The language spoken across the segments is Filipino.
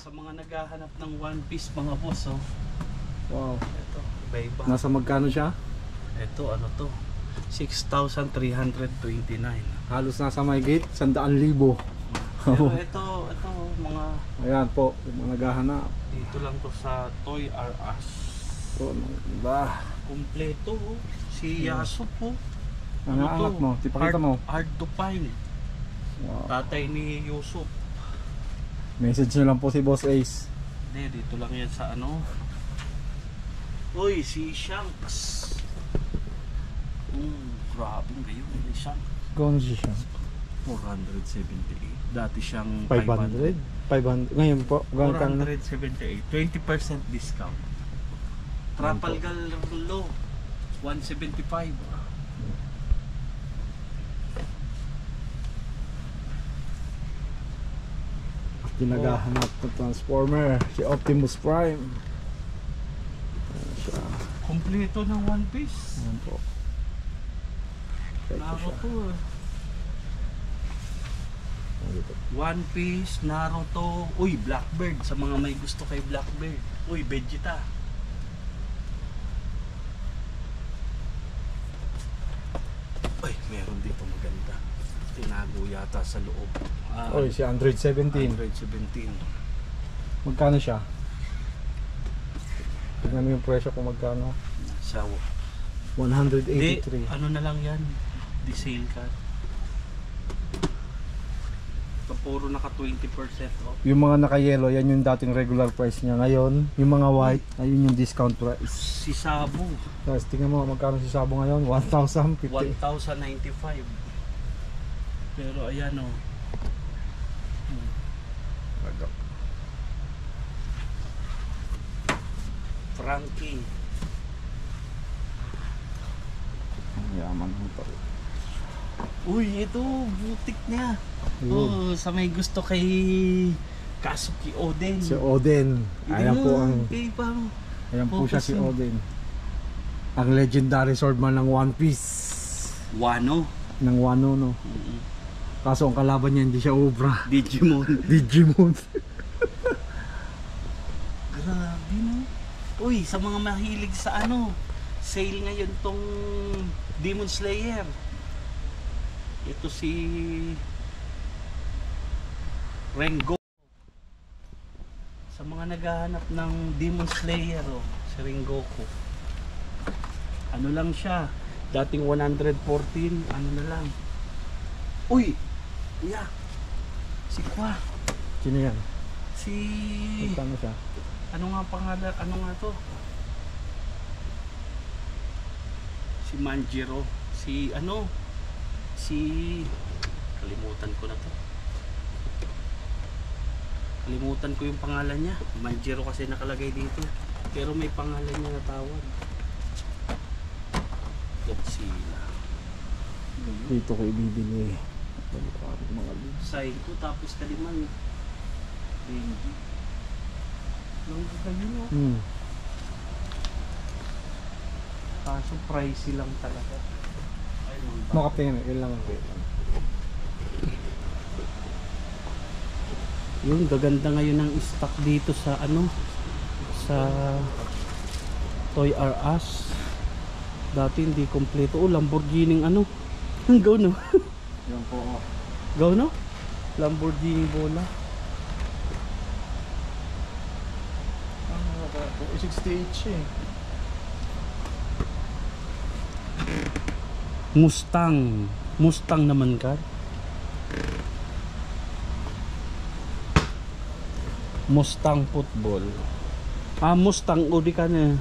Sa mga naghahanap ng one piece mga boss, oh. Wow. Ito, iba-iba. Nasa magkano siya? Ito, ano to? 6,329. Halos nasa may gate, 100,000. Pero ito, mga... Ayan po, yung mga naghahanap. Dito lang to sa Toy R Us. So, ba? Kompleto, oh. Si Yasop, oh. Ano anak mo? Tipakita mo. Hard to find. Wow. Tatay ni Yusuf. Message nyo lang po si Boss Ace. Hindi, dito lang yan sa ano. Uy, si Shanks. Grabe ngayon ni Shanks. Gano'n siya? 478. Dati siyang 500? 500. Ngayon po, gano'n ka na? 478. 20% discount. Trafalgar Law 175. Pinagahanap ng Transformer, si Optimus Prime. Ayan siya. Kompleto ng one piece. Ayan po. Ito siya. Naruto. Dito. One Piece, Naruto. Uy, Blackbird. Sa mga may gusto kay Blackbird. Uy, Vegeta. Uy, meron dito maganda. Tinago yata sa loob. Oy, si Android 17. Android 17. Magkano siya? Tignan mo yung presyo kung magkano. Sa 183. ano na lang yan. Di sale card. Ito puro naka 20% off. Yung mga naka-yellow, yan yung dating regular price niya. Ngayon, yung mga white, ayun yung discount price. Si Sabo. Guys, tingnan mo magkano si Sabo ngayon. 1,050. 1,095. Pero ayan o. Frankie. Yaman mo to. Uy, ito, butik niya. Oh, sa may gusto kay Kazuki Oden. Si Oden. Ayan po ang ayan po siya si Focusing. Oden. Ang legendary swordman ng One Piece. Wano. Ng Wano, no. Kaso ang kalaban niya hindi siya Obra. Digimon. Digimon. Grabe no. Uy, sa mga mahilig sa ano, sale ngayon tong Demon Slayer. Ito si Rengoku. Sa mga naghahanap ng Demon Slayer, oh, si Rengoku. Ano lang siya, dating 114, ano na lang. Uy! Kuya! Si Kwa! Sino yan? Si... Magkano siya? Ano nga pangalan? Ano nga to? Si Manjiro. Si ano? Si... Kalimutan ko na to. Kalimutan ko yung pangalan niya. Manjiro kasi nakalagay dito. Pero may pangalan niya na tawag. Godzilla. Dito ko ibibili. Mga Psycho tapos Kaliman. Benji. Lang kayo no? Kaso pricey lang talaga. Ay, Makatingin, ilan lang. yung gaganda ngayon ng stock dito sa ano, sa Toy R Us. Dati hindi kompleto. Oh, Lamborghini ano. Go no. Yan po. Go no. Lamborghini bola. 68 eh. Mustang. Mustang naman ka. Mustang football. Ah, Mustang udi ka na.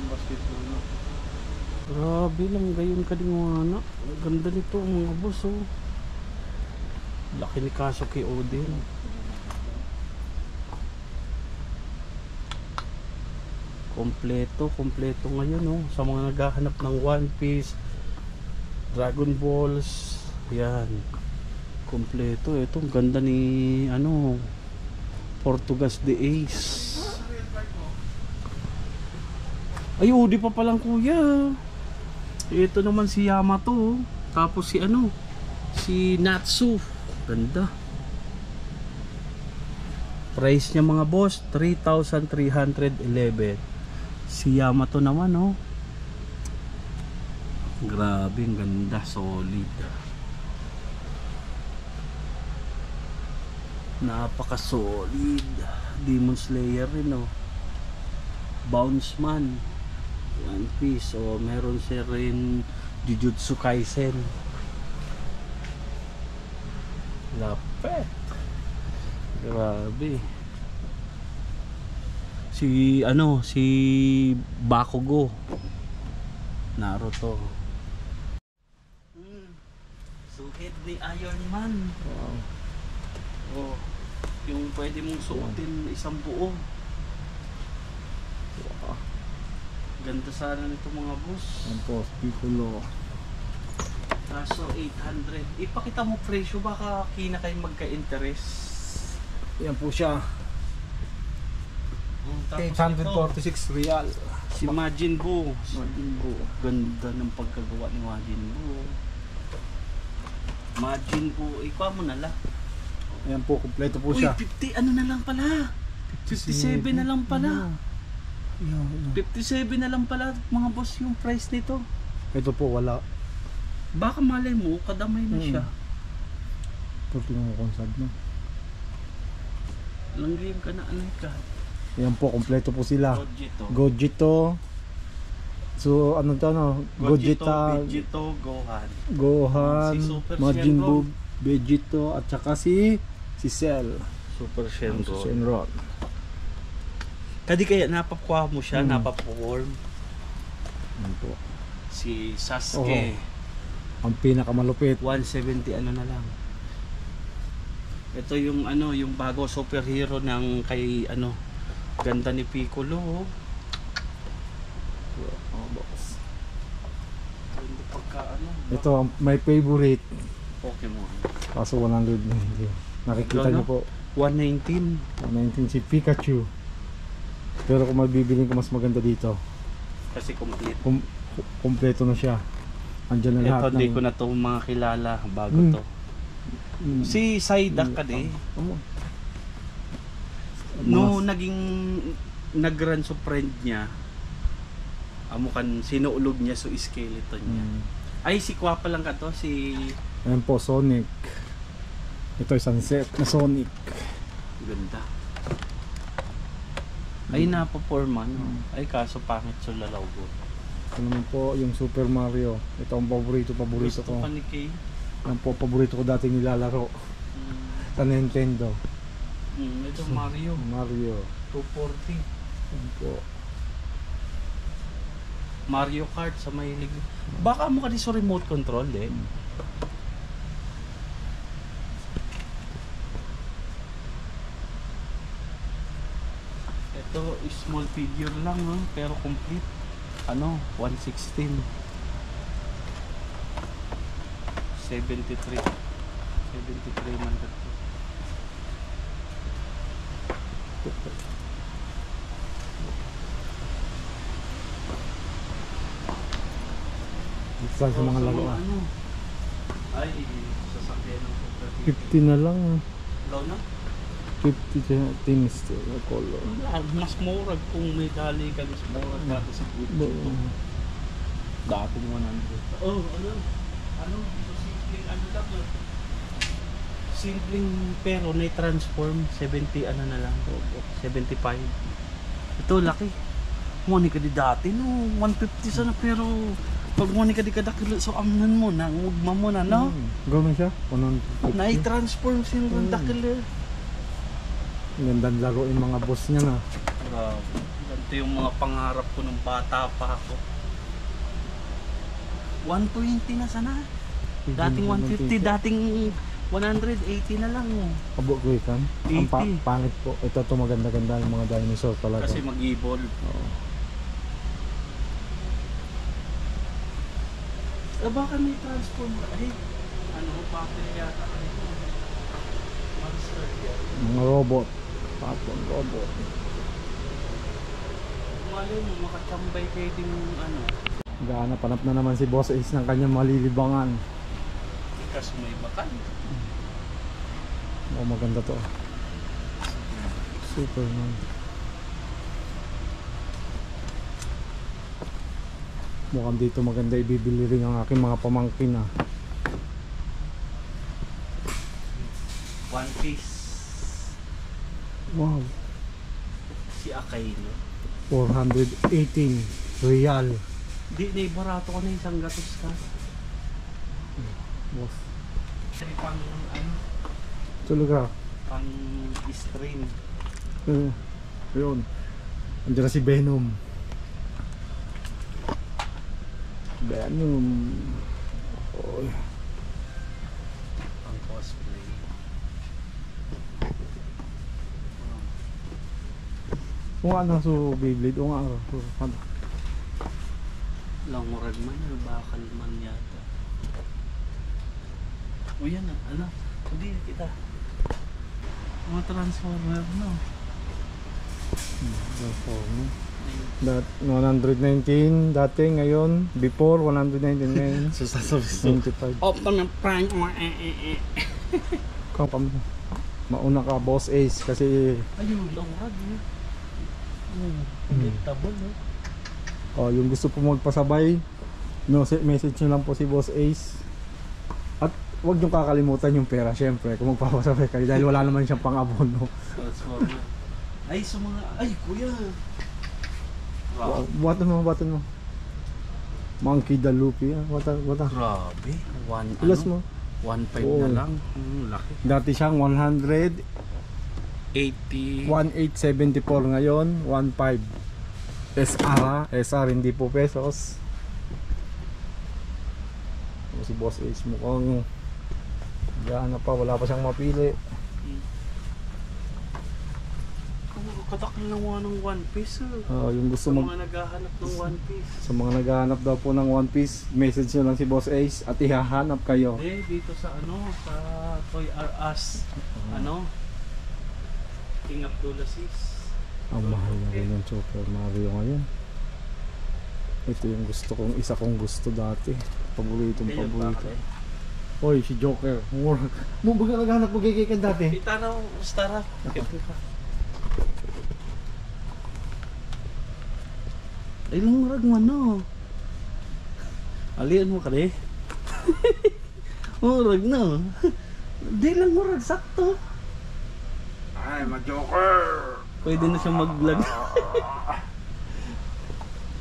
Basketball na. Grabe lang gayon ka din mga anak. Ganda nito mga boss oh. Laki ni Kazuki Oden. Kompleto ngayon oh. Sa mga naghahanap ng One Piece, Dragon Balls, yan. Kompleto. Ito ang ganda ni ano, Portugas de Ace. Ay, udi pa palang kuya. Ito naman si Yamato. Tapos si ano, si Natsu. Ganda. Price niya mga boss, 3,311. Si Yamato naman, oh. Grabe, ang ganda, solid. Napaka-solid. Demon Slayer rin, oh. Bounce Man. One Piece. O, meron siya rin Jujutsu Kaisen. Lapet. Grabe. Si Bakugo. Naruto. Suhid ni Iron Man. Wow. Oh, yung pwede mong suotin isang buo. Wow. Ganda sana nito mga boss. Yan po, Piccolo. Kaso 800. Ipakita mo presyo, baka kina kayo magka-interest. Yan po siya. Tapos 846 real. ito, si Majin Buu. Majin Buu. Ganda ng pagkagawa ni Majin Buu. Majin Buu, ikuha mo na lang. Ayan po, kompleto po Uy, siya. 50 ano na lang pala. 57 na lang pala. Yeah. 57 na lang pala mga boss yung price nito. Ito po, wala. Baka malay mo, kadamay na siya. Ito tingnan ko kung saan na. Langgim ka na, anay ka. Ayan po, kompleto po sila. Gogito. Gogito. So, ano to, no? Gogeta, Vegito, Gohan. Gohan, Si Super Majin Shenron. Buu, Vegito, at saka si Cell. Super Shenron. Shenron. Kadi kaya napakuha mo siya, napapuwarm. Ayan po. Si Sasuke. Ang pinakamalupit. 170 ano na lang. Ito yung yung bago superhero ng kay ganda ni Piccolo. Oh. Box. Ganda pagka Ito ang my favorite. Pokemon. Kaso 100 na hindi. Nakikita Ano? niyo po. 119. 119 si Pikachu. Pero kung mabibilin ko mas maganda dito. Kasi complete. Kompleto na siya. Andiyan na lahat. Ito di ko na to mga kilala bago to. Si Psyduck ka di. No, nag-run sa friend niya. Amukan sinuulog niya so skeleton niya. Ay si Kwa pa lang ka to, si Ayan po, Sonic. Ito ay sunset na Sonic. ganda. Ay napaporma no. Ay kaso pangit sa lalaw ko. Ito naman po yung Super Mario. Ito ang paborito Gusto ko. pa ni Kay. Yan po paborito ko dating nilalaro sa Nintendo. Ito Mario. Mario. 240. Yan po. Mario Kart sa mahilig. Baka mo ka di sa remote control eh. Ito small figure lang no? Pero complete. 116. 73. 73 man ito. Dito sa mga laro. Ay, sasakyan ng 50 na lang. Low na? 50 things to color. Mas murag kung may dali ka, mas murag dati sa Gucci. Dating 100. Oh, so simpleng lang yun. Simpleng pero may transform 70 na lang. 75. Ito laki. Muni ka di dati no, 150 sana pero pag muni ka di kadakilo so amnan mo na, ugma mo na no. Gano'n siya? 150. Na-transform siya ng dakilo. Gandang laruin mga boss niya na. Grabe. Ganito yung mga pangarap ko nung bata pa ako. 120 na sana. Dating 150, dating 180 na lang. Abo ko ikan. Ang 80. pangit po. Ito maganda-ganda yung mga dinosaur talaga. Kasi mag-evolve. Oo. Baka may transform. Ay, battery yata. Monster yan. Mga robot. Patong robot. Malay mo, makachambay kayo din Gahanap-hanap na naman si Boss Ace ng kanyang malilibangan. Kasi may bakal. Oh, maganda to. Superman. Mukhang dito maganda ibibili rin ang aking mga pamangkin ah. One Piece. Wow. Si Akainu. 418 real. Di na barato ko na isang gatos ka. Boss. Ay, pang ano, Talaga. pang stream. Yun. Andiyan na si Venom. Venom. Oy. Pang cosplay. Kung ano so Beyblade, o nga ano. Lang murag man, bakal man yata. O yan ah, ano? Hindi kita. Mga transformer no. Transformer. That 119 dati, ngayon before 199 95. Open ang prank mo Kung mauna ka Boss Ace kasi ayun, long rod eh. Predictable no? oh, yung gusto po magpasabay, no, message nyo lang po si Boss Ace. At huwag nyo kakalimutan yung pera syempre kung magpapasabay kayo dahil wala naman siyang pang-abono. Transformer. Ay, sa mga, ay kuya. Buhatan mo. Monkey the Luffy. Wata. Grabe. Ilas mo. 1.5 Oo. na lang. Laki. Dati siyang 100, 80. 1874 ngayon, 15. SR hindi po pesos. Si Boss Ace mukhang diyan na pa, wala pa siyang mapili. Katakil lang mo ng One Piece. Yung gusto Sa mag mga naghahanap ng One Piece. sa mga naghahanap daw po ng One Piece, message nyo lang si Boss Ace at ihahanap kayo. Dito sa ano, sa Toy R Us. Ano? King Abdulaziz. Ang mahal na rin yung Super Mario ngayon. Ito yung isa kong gusto dati. Paboritong paborito. Hoy, si Joker. Mo baga naghanap mo gigikan dati. Itanaw, Stara. Ay lang murag man no. Alian mo ka de. Murag no. Di lang murag sakto. Ay, ma-Joker! Pwede na siya mag-vlog.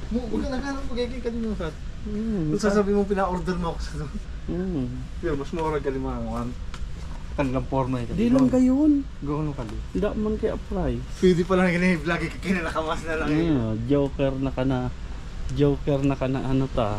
Mo baga naghanap mo gigikan din yung sat. Kung sasabihin mo pina-order mo ako sa doon. Pero mas mura ka limangan. Kanilang forma ito. Di lang gayon. Gawin mo kali. Hindi man kay apply. Pwede pala na ganyan vlog kinalakamas na lang. Joker na ka na. Joker na ka na ano ta.